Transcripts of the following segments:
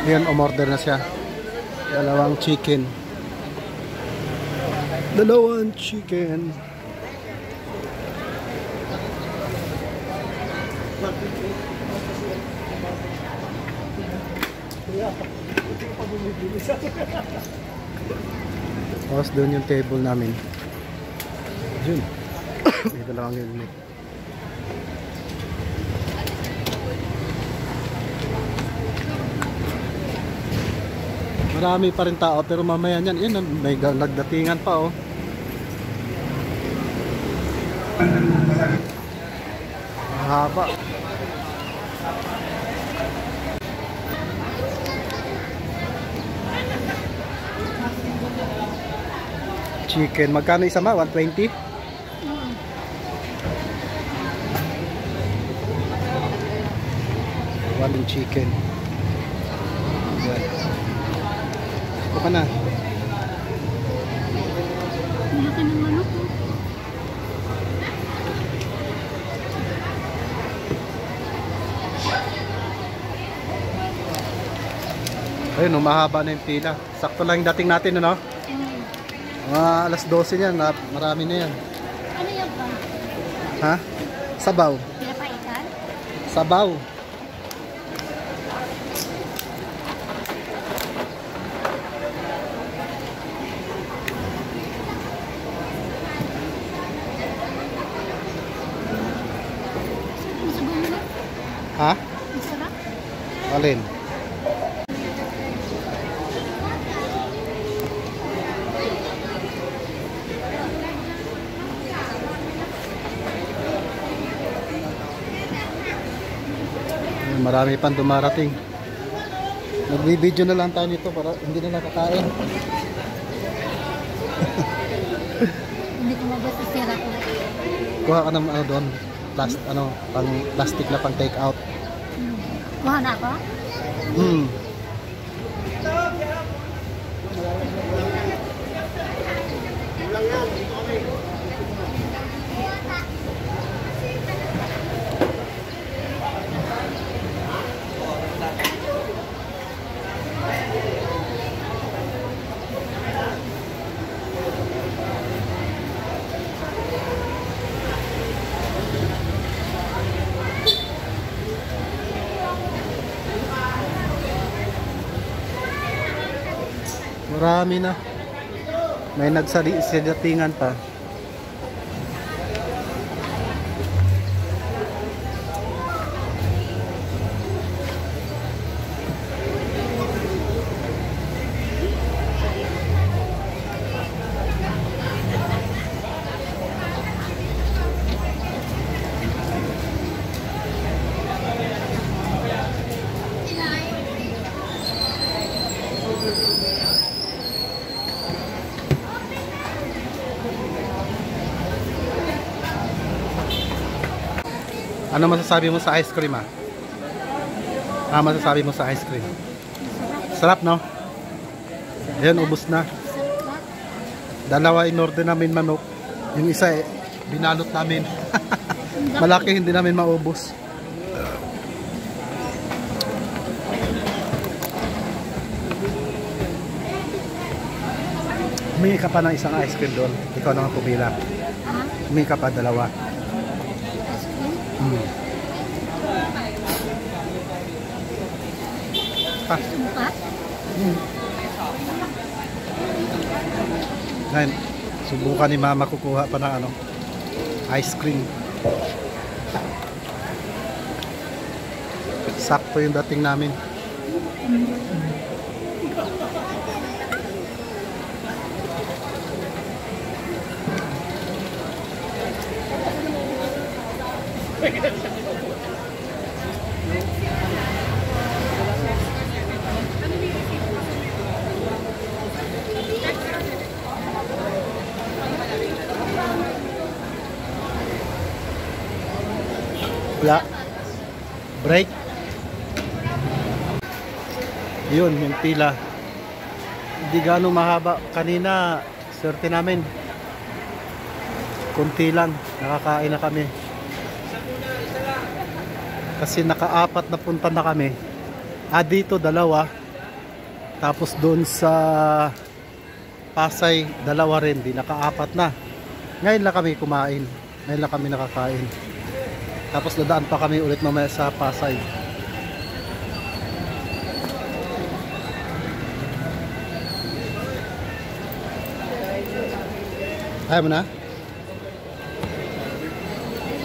Ayan, umorder na siya. Dalawang chicken. Dalawang chicken. Tapos doon yung table namin. Yun. May dalawang helmet. Marami pa rin tao pero mamaya niyan, yun, may nagdatingan pa oh. Mahaba. Chicken, magkano isa ma? 120? One chicken. Ito ka na. Malaki ng manok oh. Ayun, mahaba na yung pila. Sakto lang yung dating natin, ano? Mga alas 12 yan, marami na yan. Ano yan ba? Ha? Sabaw. Pinapaitan? Sabaw. Masabay mo? Ha? Masarap? Alin? Marami pang dumarating. Nagbi-video na lang tayo nito para hindi na nakakain. Hindi ko mabasa sira ko. Kuha ka ng ano doon, pang plastic na pang take out. Kuha na ako? Marami na. May nagsadatingan pa. Ano masasabi mo sa ice cream ah? Masasabi mo sa ice cream? Sarap no? Ayan, ubos na. Dalawa in-order namin manok. Yung isa binalot namin. Malaki, hindi namin maubos. Humingi ka pa ng isang ice cream doon. Ikaw naman pumila. Humingi ka pa dalawa. Ngayon, subukan ni mama kukuha pa ng ice cream. Sakto yung dating namin. Wala. Break. Yun, yung pila. Hindi gano'ng mahaba. Kanina, swerte namin. Kunti lang. Nakakain na kami. Kasi naka-apat na punta na kami. Dito dalawa. Tapos doon sa Pasay, dalawa rin, di nakaapat na. Ngayon lang kami kumain. Ngayon lang kami nakakain. Tapos dadaan pa kami ulit mamaya sa Pasay. Ayaw mo na?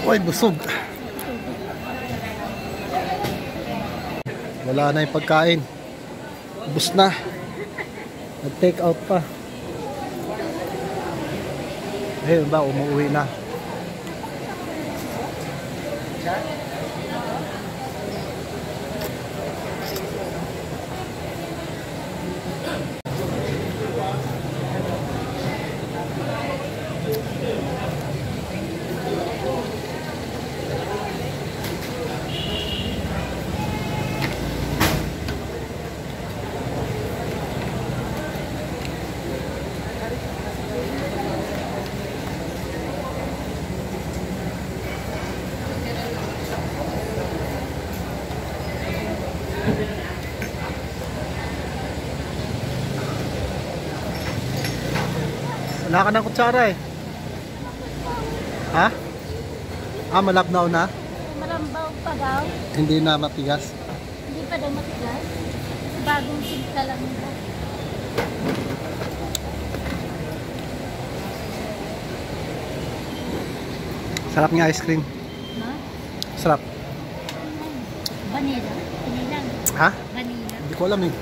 Uy, busog. Wala na yung pagkain. Ubus na. Nag-take out pa. Ayun ba, umuwi na. Wala ka ng kutsara eh. Ha? Malabnaw na? Malambaw pa daw. Hindi na matigas. Hindi pa daw matigas. Bagong sinta lang nila. Sarap nga ice cream. No? Sarap. Vanilla. Vanilla. Ha? Vanilla. Hindi ko alam eh.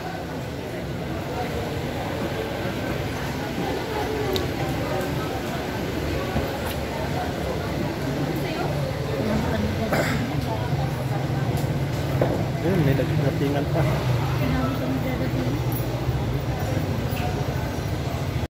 Ayun, may datingan pa.